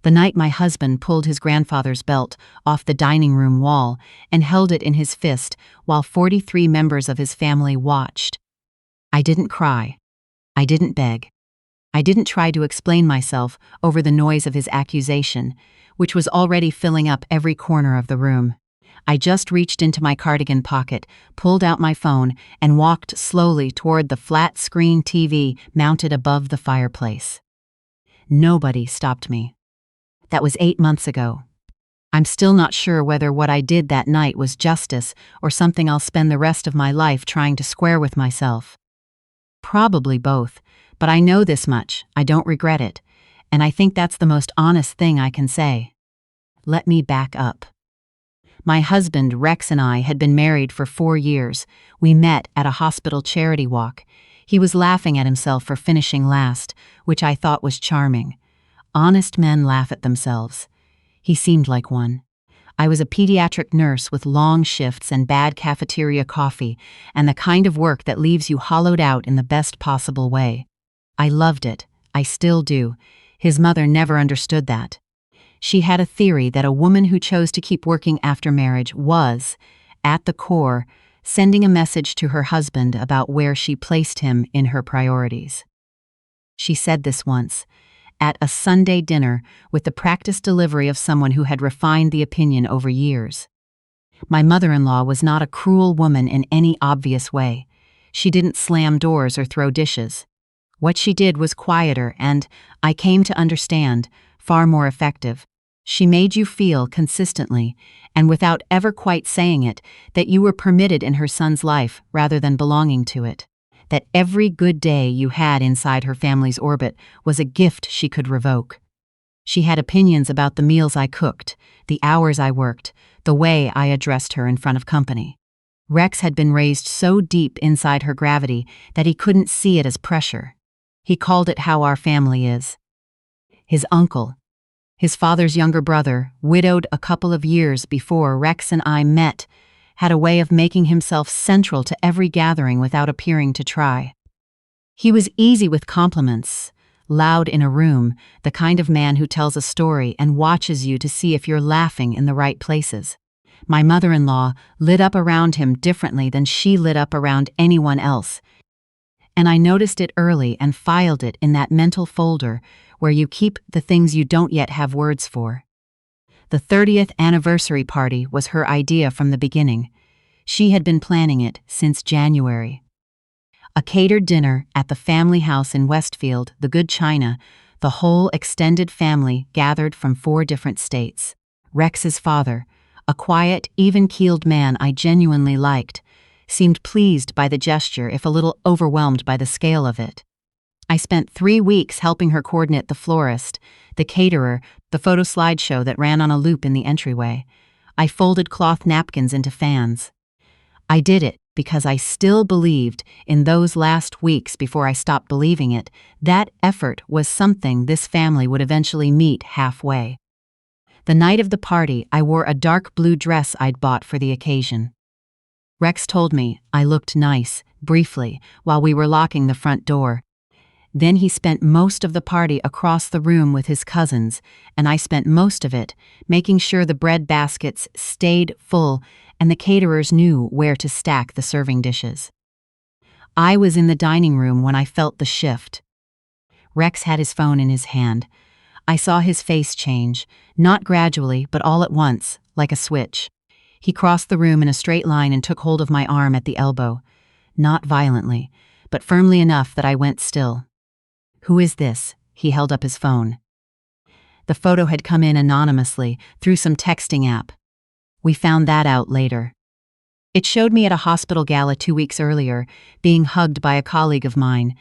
The night my husband pulled his grandfather's belt off the dining room wall and held it in his fist while 43 members of his family watched. I didn't cry. I didn't beg. I didn't try to explain myself over the noise of his accusation, which was already filling up every corner of the room. I just reached into my cardigan pocket, pulled out my phone, and walked slowly toward the flat-screen TV mounted above the fireplace. Nobody stopped me. That was 8 months ago. I'm still not sure whether what I did that night was justice or something I'll spend the rest of my life trying to square with myself. Probably both, but I know this much: I don't regret it, and I think that's the most honest thing I can say. Let me back up. My husband, Rex, and I had been married for 4 years. We met at a hospital charity walk. He was laughing at himself for finishing last, which I thought was charming. Honest men laugh at themselves. He seemed like one. I was a pediatric nurse with long shifts and bad cafeteria coffee, and the kind of work that leaves you hollowed out in the best possible way. I loved it. I still do. His mother never understood that. She had a theory that a woman who chose to keep working after marriage was, at the core, sending a message to her husband about where she placed him in her priorities. She said this once, at a Sunday dinner with the practiced delivery of someone who had refined the opinion over years. My mother-in-law was not a cruel woman in any obvious way. She didn't slam doors or throw dishes. What she did was quieter and, I came to understand, far more effective. She made you feel consistently, and without ever quite saying it, that you were permitted in her son's life rather than belonging to it. That every good day you had inside her family's orbit was a gift she could revoke. She had opinions about the meals I cooked, the hours I worked, the way I addressed her in front of company. Rex had been raised so deep inside her gravity that he couldn't see it as pressure. He called it how our family is. His uncle, his father's younger brother, widowed a couple of years before Rex and I met, had a way of making himself central to every gathering without appearing to try. He was easy with compliments, loud in a room, the kind of man who tells a story and watches you to see if you're laughing in the right places. My mother-in-law lit up around him differently than she lit up around anyone else, and I noticed it early and filed it in that mental folder where you keep the things you don't yet have words for. The 30th anniversary party was her idea from the beginning. She had been planning it since January. A catered dinner at the family house in Westfield, the Good China, the whole extended family gathered from 4 different states. Rex's father, a quiet, even-keeled man I genuinely liked, seemed pleased by the gesture if a little overwhelmed by the scale of it. I spent 3 weeks helping her coordinate the florist, the caterer, the photo slideshow that ran on a loop in the entryway. I folded cloth napkins into fans. I did it because I still believed, in those last weeks before I stopped believing it, that effort was something this family would eventually meet halfway. The night of the party, I wore a dark blue dress I'd bought for the occasion. Rex told me I looked nice, briefly, while we were locking the front door. Then he spent most of the party across the room with his cousins, and I spent most of it making sure the bread baskets stayed full and the caterers knew where to stack the serving dishes. I was in the dining room when I felt the shift. Rex had his phone in his hand. I saw his face change, not gradually, but all at once, like a switch. He crossed the room in a straight line and took hold of my arm at the elbow. Not violently, but firmly enough that I went still. "Who is this?" He held up his phone. The photo had come in anonymously through some texting app. We found that out later. It showed me at a hospital gala 2 weeks earlier, being hugged by a colleague of mine,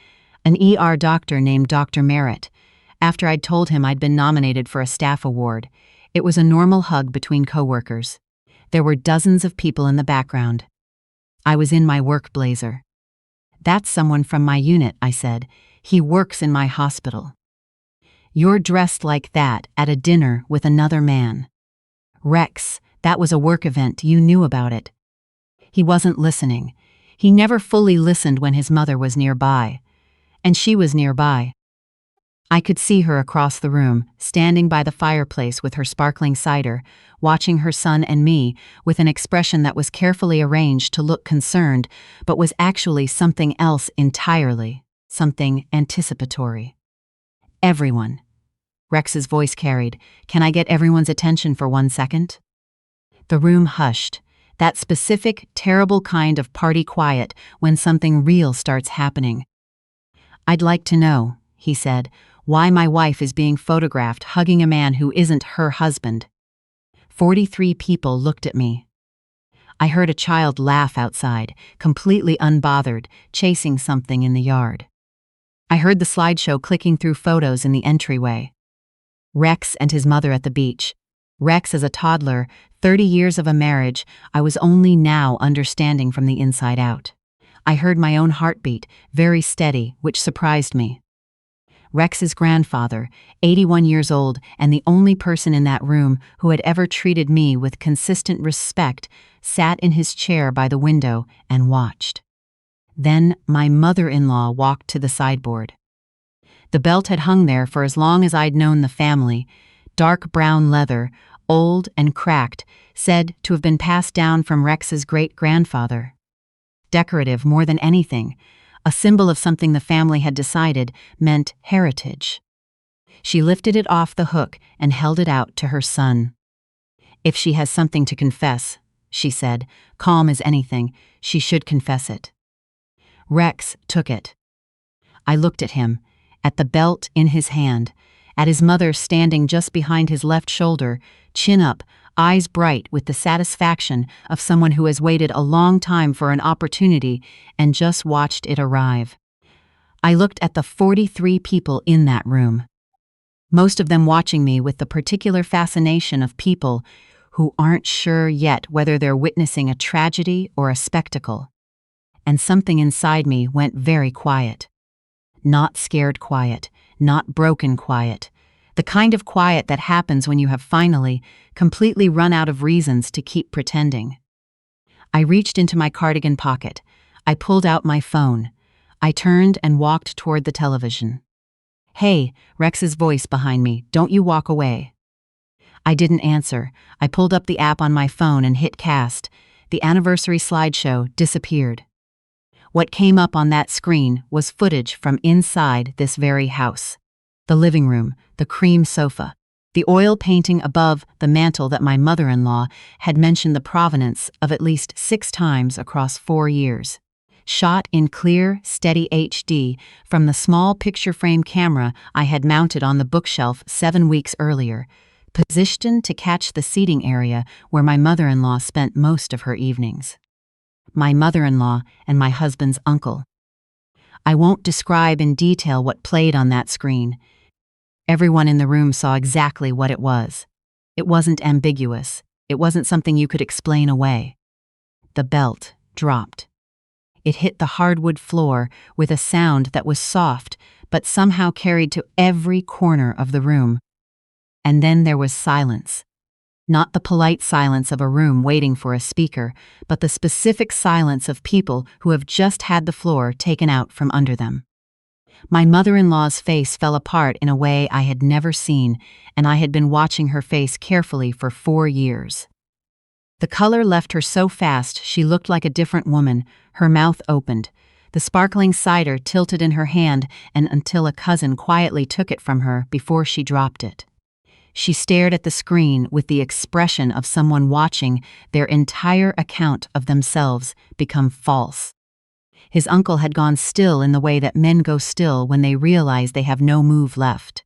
an ER doctor named Dr. Merritt. After I'd told him I'd been nominated for a staff award, it was a normal hug between coworkers. There were dozens of people in the background. I was in my work blazer. "That's someone from my unit," I said. "He works in my hospital." "You're dressed like that at a dinner with another man." "Rex, that was a work event, you knew about it." He wasn't listening. He never fully listened when his mother was nearby. And she was nearby. I could see her across the room, standing by the fireplace with her sparkling cider, watching her son and me with an expression that was carefully arranged to look concerned, but was actually something else entirely, something anticipatory. Everyone. Rex's voice carried, "Can I get everyone's attention for 1 second?" The room hushed, that specific, terrible kind of party quiet when something real starts happening. "I'd like to know," he said, "why my wife is being photographed hugging a man who isn't her husband." 43 people looked at me. I heard a child laugh outside, completely unbothered, chasing something in the yard. I heard the slideshow clicking through photos in the entryway. Rex and his mother at the beach. Rex as a toddler, 30 years of a marriage I was only now understanding from the inside out. I heard my own heartbeat, very steady, which surprised me. Rex's grandfather, 81 years old and the only person in that room who had ever treated me with consistent respect, sat in his chair by the window and watched. Then my mother-in-law walked to the sideboard. The belt had hung there for as long as I'd known the family, dark brown leather, old and cracked, said to have been passed down from Rex's great-grandfather. Decorative more than anything, a symbol of something the family had decided meant heritage. She lifted it off the hook and held it out to her son. "If she has something to confess," she said, calm as anything, "she should confess it." Rex took it. I looked at him, at the belt in his hand, at his mother standing just behind his left shoulder, chin up, eyes bright with the satisfaction of someone who has waited a long time for an opportunity and just watched it arrive. I looked at the 43 people in that room, most of them watching me with the particular fascination of people who aren't sure yet whether they're witnessing a tragedy or a spectacle. And something inside me went very quiet. Not scared quiet, not broken quiet. The kind of quiet that happens when you have finally, completely run out of reasons to keep pretending. I reached into my cardigan pocket. I pulled out my phone. I turned and walked toward the television. "Hey," Rex's voice behind me, "don't you walk away." I didn't answer. I pulled up the app on my phone and hit cast. The anniversary slideshow disappeared. What came up on that screen was footage from inside this very house. The living room, the cream sofa, the oil painting above the mantel that my mother-in-law had mentioned the provenance of at least 6 times across 4 years. Shot in clear, steady HD from the small picture frame camera I had mounted on the bookshelf 7 weeks earlier, positioned to catch the seating area where my mother-in-law spent most of her evenings. My mother-in-law and my husband's uncle. I won't describe in detail what played on that screen. Everyone in the room saw exactly what it was. It wasn't ambiguous. It wasn't something you could explain away. The belt dropped. It hit the hardwood floor with a sound that was soft, but somehow carried to every corner of the room. And then there was silence. Not the polite silence of a room waiting for a speaker, but the specific silence of people who have just had the floor taken out from under them. My mother-in-law's face fell apart in a way I had never seen, and I had been watching her face carefully for 4 years. The color left her so fast she looked like a different woman, her mouth opened, the sparkling cider tilted in her hand and until a cousin quietly took it from her before she dropped it. She stared at the screen with the expression of someone watching their entire account of themselves become false. His uncle had gone still in the way that men go still when they realize they have no move left.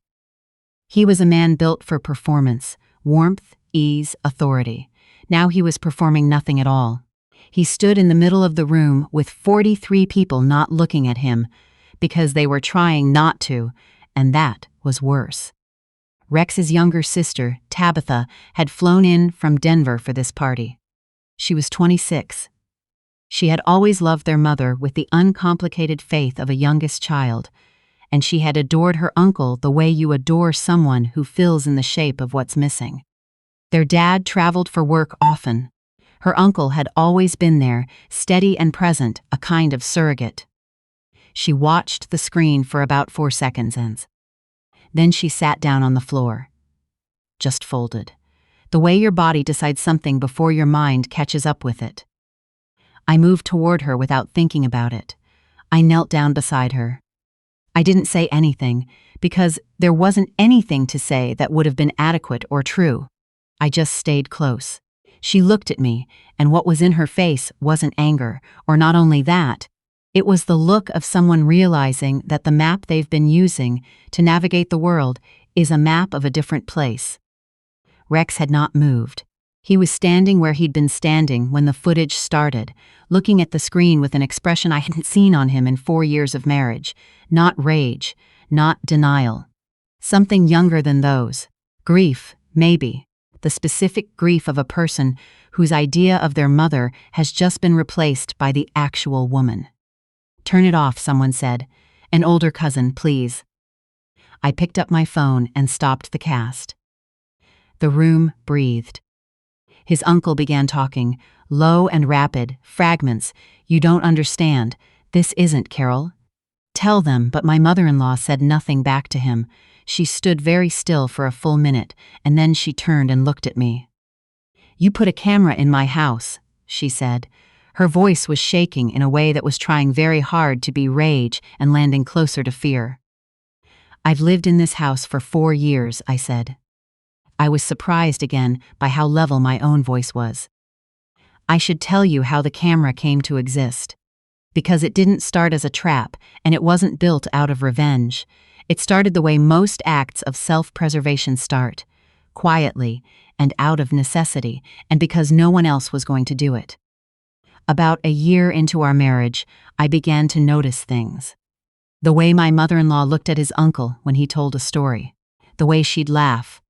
He was a man built for performance, warmth, ease, authority. Now he was performing nothing at all. He stood in the middle of the room with 43 people not looking at him because they were trying not to, and that was worse. Rex's younger sister, Tabitha, had flown in from Denver for this party. She was 26. She had always loved their mother with the uncomplicated faith of a youngest child, and she had adored her uncle the way you adore someone who fills in the shape of what's missing. Their dad traveled for work often. Her uncle had always been there, steady and present, a kind of surrogate. She watched the screen for about 4 seconds and Then she sat down on the floor. Just folded. The way your body decides something before your mind catches up with it. I moved toward her without thinking about it. I knelt down beside her. I didn't say anything, because there wasn't anything to say that would have been adequate or true. I just stayed close. She looked at me, and what was in her face wasn't anger, or not only that, it was the look of someone realizing that the map they've been using to navigate the world is a map of a different place. Rex had not moved. He was standing where he'd been standing when the footage started, looking at the screen with an expression I hadn't seen on him in 4 years of marriage. Not rage, not denial. Something younger than those. Grief, maybe. The specific grief of a person whose idea of their mother has just been replaced by the actual woman. "Turn it off," someone said. "An older cousin, please." I picked up my phone and stopped the cast. The room breathed. His uncle began talking, low and rapid, fragments. "You don't understand. This isn't, Carol." "Tell them," but my mother-in-law said nothing back to him. She stood very still for a full minute, and then she turned and looked at me. "You put a camera in my house," she said. Her voice was shaking in a way that was trying very hard to be rage and landing closer to fear. "I've lived in this house for 4 years," I said. I was surprised again by how level my own voice was. "I should tell you how the camera came to exist. Because it didn't start as a trap, and it wasn't built out of revenge. It started the way most acts of self-preservation start, quietly and out of necessity, and because no one else was going to do it. About a year into our marriage, I began to notice things. The way my mother-in-law looked at his uncle when he told a story. The way she'd laugh.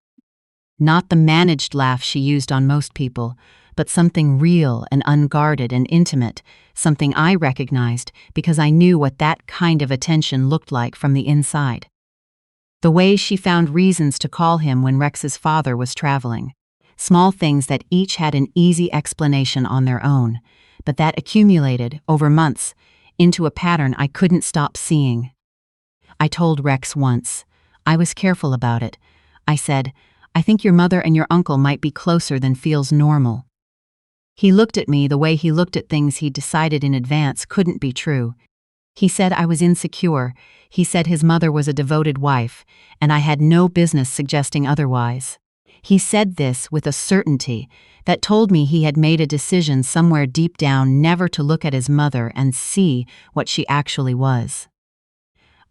Not the managed laugh she used on most people, but something real and unguarded and intimate, something I recognized because I knew what that kind of attention looked like from the inside. The way she found reasons to call him when Rex's father was traveling. Small things that each had an easy explanation on their own, but that accumulated, over months, into a pattern I couldn't stop seeing. I told Rex once. I was careful about it. I said, "I think your mother and your uncle might be closer than feels normal." He looked at me the way he looked at things he decided in advance couldn't be true. He said I was insecure. He said his mother was a devoted wife, and I had no business suggesting otherwise. He said this with a certainty that told me he had made a decision somewhere deep down never to look at his mother and see what she actually was.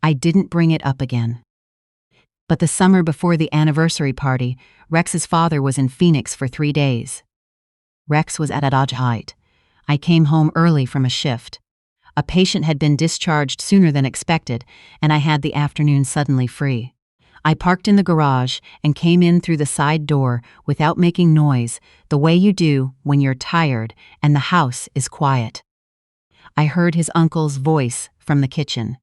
I didn't bring it up again. But the summer before the anniversary party, Rex's father was in Phoenix for 3 days. Rex was at a Dodge Height. I came home early from a shift. A patient had been discharged sooner than expected, and I had the afternoon suddenly free. I parked in the garage and came in through the side door without making noise, the way you do when you're tired and the house is quiet. I heard his uncle's voice from the kitchen.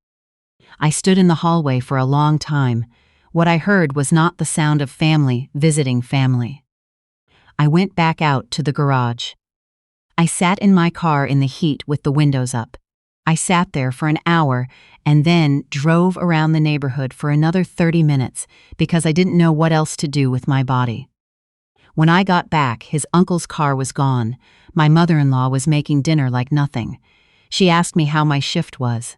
I stood in the hallway for a long time. What I heard was not the sound of family visiting family. I went back out to the garage. I sat in my car in the heat with the windows up. I sat there for an hour and then drove around the neighborhood for another 30 minutes because I didn't know what else to do with my body. When I got back, his uncle's car was gone. My mother-in-law was making dinner like nothing. She asked me how my shift was.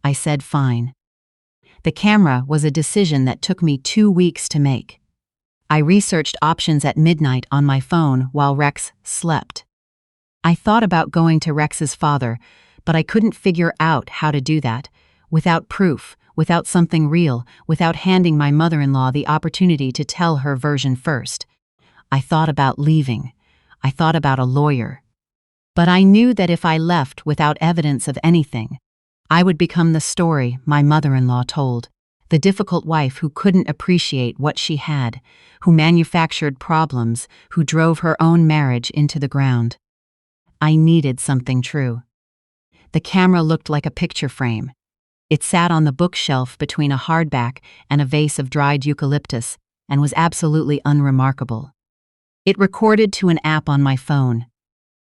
I said fine. The camera was a decision that took me 2 weeks to make. I researched options at midnight on my phone while Rex slept. I thought about going to Rex's father, but I couldn't figure out how to do that, without proof, without something real, without handing my mother-in-law the opportunity to tell her version first. I thought about leaving. I thought about a lawyer. But I knew that if I left without evidence of anything, I would become the story my mother-in-law told, the difficult wife who couldn't appreciate what she had, who manufactured problems, who drove her own marriage into the ground. I needed something true. The camera looked like a picture frame. It sat on the bookshelf between a hardback and a vase of dried eucalyptus and was absolutely unremarkable. It recorded to an app on my phone.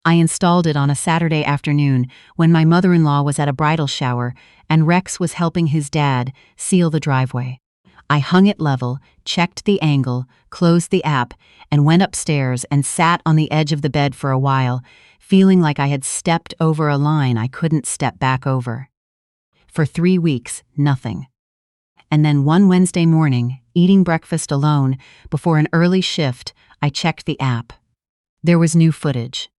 I installed it on a Saturday afternoon when my mother-in-law was at a bridal shower and Rex was helping his dad seal the driveway. I hung it level, checked the angle, closed the app, and went upstairs and sat on the edge of the bed for a while, feeling like I had stepped over a line I couldn't step back over. For 3 weeks, nothing. And then one Wednesday morning, eating breakfast alone, before an early shift, I checked the app. There was new footage.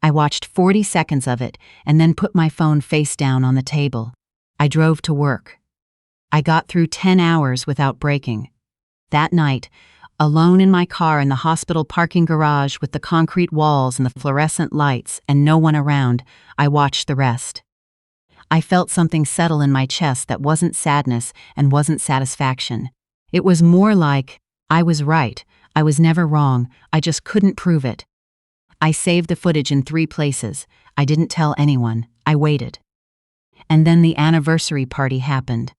I watched 40 seconds of it and then put my phone face down on the table. I drove to work. I got through 10 hours without breaking. That night, alone in my car in the hospital parking garage with the concrete walls and the fluorescent lights and no one around, I watched the rest. I felt something settle in my chest that wasn't sadness and wasn't satisfaction. It was more like, I was right, I was never wrong, I just couldn't prove it. I saved the footage in 3 places. I didn't tell anyone. I waited. And then the anniversary party happened.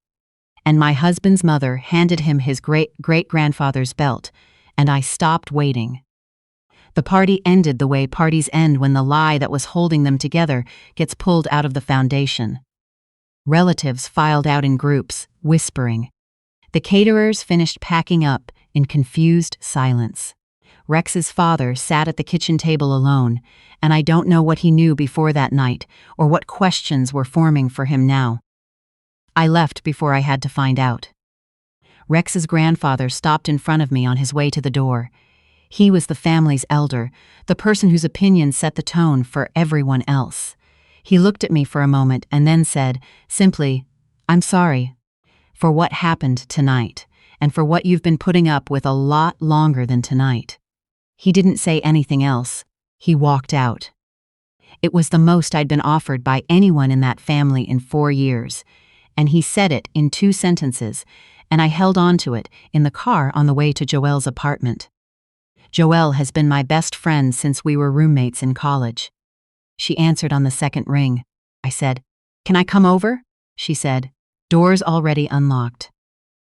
And my husband's mother handed him his great-grandfather's belt, and I stopped waiting. The party ended the way parties end when the lie that was holding them together gets pulled out of the foundation. Relatives filed out in groups, whispering. The caterers finished packing up in confused silence. Rex's father sat at the kitchen table alone, and I don't know what he knew before that night or what questions were forming for him now. I left before I had to find out. Rex's grandfather stopped in front of me on his way to the door. He was the family's elder, the person whose opinion set the tone for everyone else. He looked at me for a moment and then said, simply, "I'm sorry for what happened tonight, and for what you've been putting up with a lot longer than tonight." He didn't say anything else. He walked out. It was the most I'd been offered by anyone in that family in 4 years, and he said it in 2 sentences, and I held on to it in the car on the way to Joelle's apartment. Joelle has been my best friend since we were roommates in college. She answered on the second ring. I said, "Can I come over?" She said, "Doors already unlocked."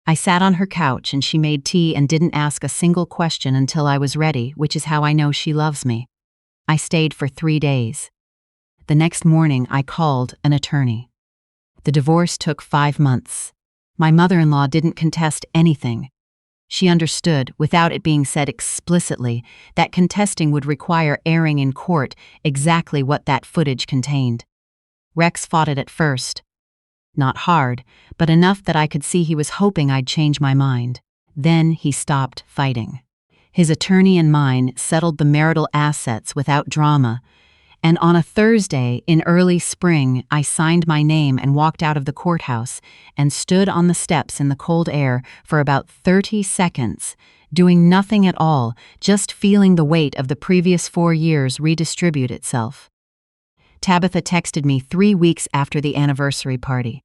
I sat on her couch and she made tea and didn't ask a single question until I was ready, which is how I know she loves me. I stayed for 3 days. The next morning I called an attorney. The divorce took 5 months. My mother-in-law didn't contest anything. She understood, without it being said explicitly, that contesting would require airing in court exactly what that footage contained. Rex fought it at first. Not hard, but enough that I could see he was hoping I'd change my mind. Then he stopped fighting. His attorney and mine settled the marital assets without drama, and on a Thursday in early spring, I signed my name and walked out of the courthouse and stood on the steps in the cold air for about 30 seconds, doing nothing at all, just feeling the weight of the previous 4 years redistribute itself. Tabitha texted me 3 weeks after the anniversary party.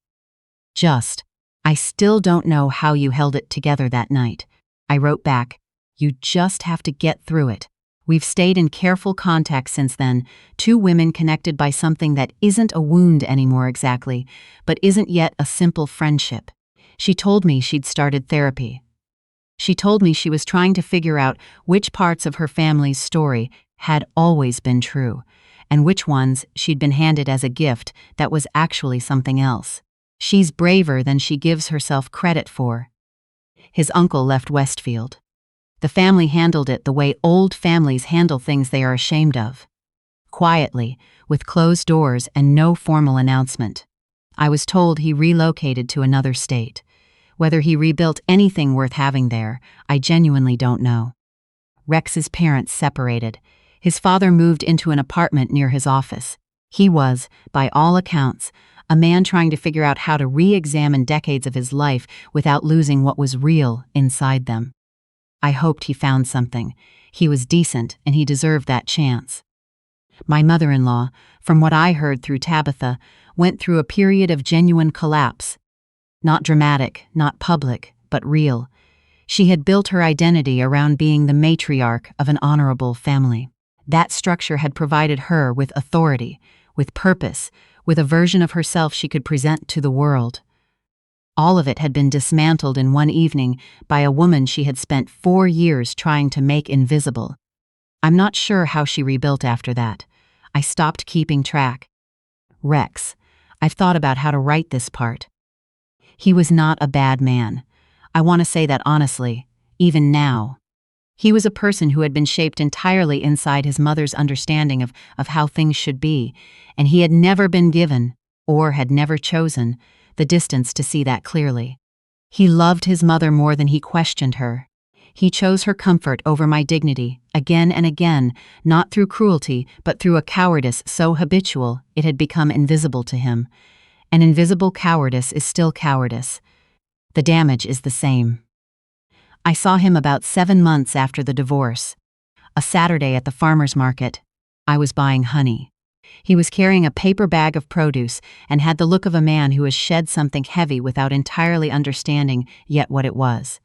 I still don't know how you held it together that night. I wrote back, "You just have to get through it." We've stayed in careful contact since then, 2 women connected by something that isn't a wound anymore exactly, but isn't yet a simple friendship. She told me she'd started therapy. She told me she was trying to figure out which parts of her family's story had always been true, and which ones she'd been handed as a gift that was actually something else. She's braver than she gives herself credit for. His uncle left Westfield. The family handled it the way old families handle things they are ashamed of. Quietly, with closed doors and no formal announcement. I was told he relocated to another state. Whether he rebuilt anything worth having there, I genuinely don't know. Rex's parents separated. His father moved into an apartment near his office. He was, by all accounts, a man trying to figure out how to re-examine decades of his life without losing what was real inside them. I hoped he found something. He was decent, and he deserved that chance. My mother-in-law, from what I heard through Tabitha, went through a period of genuine collapse. Not dramatic, not public, but real. She had built her identity around being the matriarch of an honorable family. That structure had provided her with authority, with purpose, with a version of herself she could present to the world. All of it had been dismantled in one evening by a woman she had spent 4 years trying to make invisible. I'm not sure how she rebuilt after that. I stopped keeping track. Rex. I've thought about how to write this part. He was not a bad man. I want to say that honestly, even now. He was a person who had been shaped entirely inside his mother's understanding of how things should be, and he had never been given, or had never chosen, the distance to see that clearly. He loved his mother more than he questioned her. He chose her comfort over my dignity, again and again, not through cruelty, but through a cowardice so habitual it had become invisible to him. An invisible cowardice is still cowardice. The damage is the same. I saw him about 7 months after the divorce. A Saturday at the farmer's market. I was buying honey. He was carrying a paper bag of produce and had the look of a man who has shed something heavy without entirely understanding yet what it was.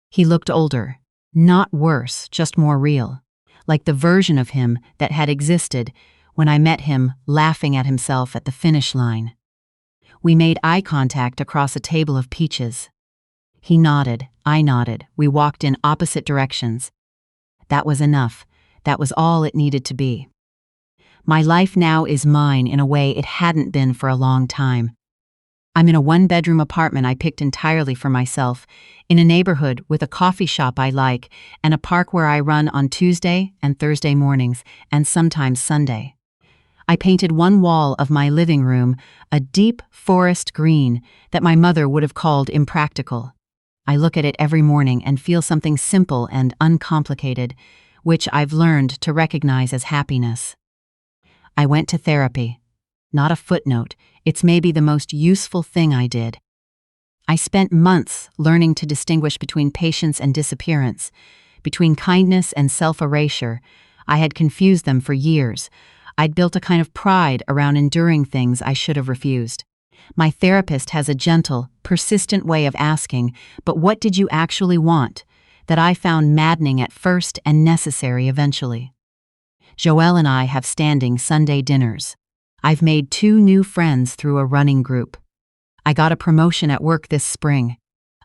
He looked older. Not worse, just more real. Like the version of him that had existed when I met him laughing at himself at the finish line. We made eye contact across a table of peaches. He nodded, I nodded, we walked in opposite directions. That was enough. That was all it needed to be. My life now is mine in a way it hadn't been for a long time. I'm in a 1-bedroom apartment I picked entirely for myself, in a neighborhood with a coffee shop I like, and a park where I run on Tuesday and Thursday mornings, and sometimes Sunday. I painted one wall of my living room a deep forest green that my mother would have called impractical. I look at it every morning and feel something simple and uncomplicated, which I've learned to recognize as happiness. I went to therapy. Not a footnote, it's maybe the most useful thing I did. I spent months learning to distinguish between patience and disappearance, between kindness and self-erasure. I had confused them for years. I'd built a kind of pride around enduring things I should have refused. My therapist has a gentle, persistent way of asking, "But what did you actually want?" that I found maddening at first and necessary eventually. Joelle and I have standing Sunday dinners. I've made 2 new friends through a running group. I got a promotion at work this spring.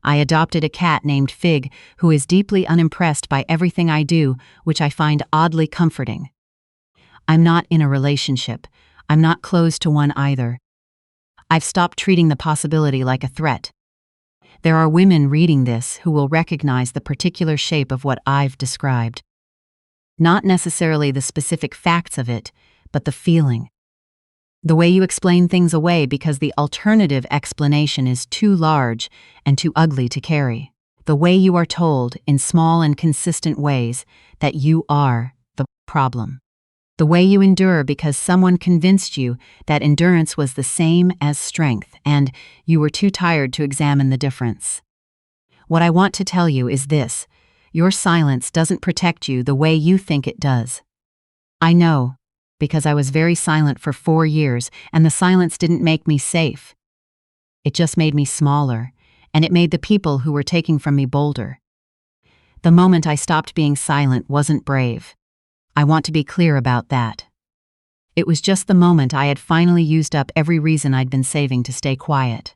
I adopted a cat named Fig, who is deeply unimpressed by everything I do, which I find oddly comforting. I'm not in a relationship. I'm not close to one either. I've stopped treating the possibility like a threat. There are women reading this who will recognize the particular shape of what I've described. Not necessarily the specific facts of it, but the feeling. The way you explain things away because the alternative explanation is too large and too ugly to carry. The way you are told, in small and consistent ways, that you are the problem. The way you endure because someone convinced you that endurance was the same as strength and you were too tired to examine the difference. What I want to tell you is this: your silence doesn't protect you the way you think it does. I know, because I was very silent for 4 years, and the silence didn't make me safe. It just made me smaller, and it made the people who were taking from me bolder. The moment I stopped being silent wasn't brave. I want to be clear about that. It was just the moment I had finally used up every reason I'd been saving to stay quiet.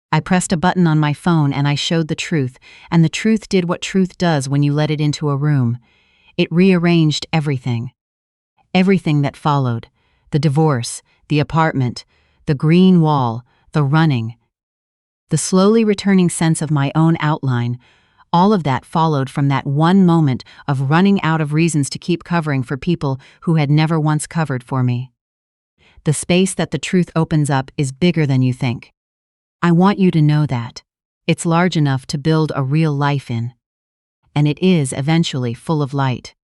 I pressed a button on my phone and I showed the truth, and the truth did what truth does when you let it into a room. It rearranged everything. Everything that followed: the divorce, the apartment, the green wall, the running. The slowly returning sense of my own outline, all of that followed from that one moment of running out of reasons to keep covering for people who had never once covered for me. The space that the truth opens up is bigger than you think. I want you to know that. It's large enough to build a real life in. And it is eventually full of light.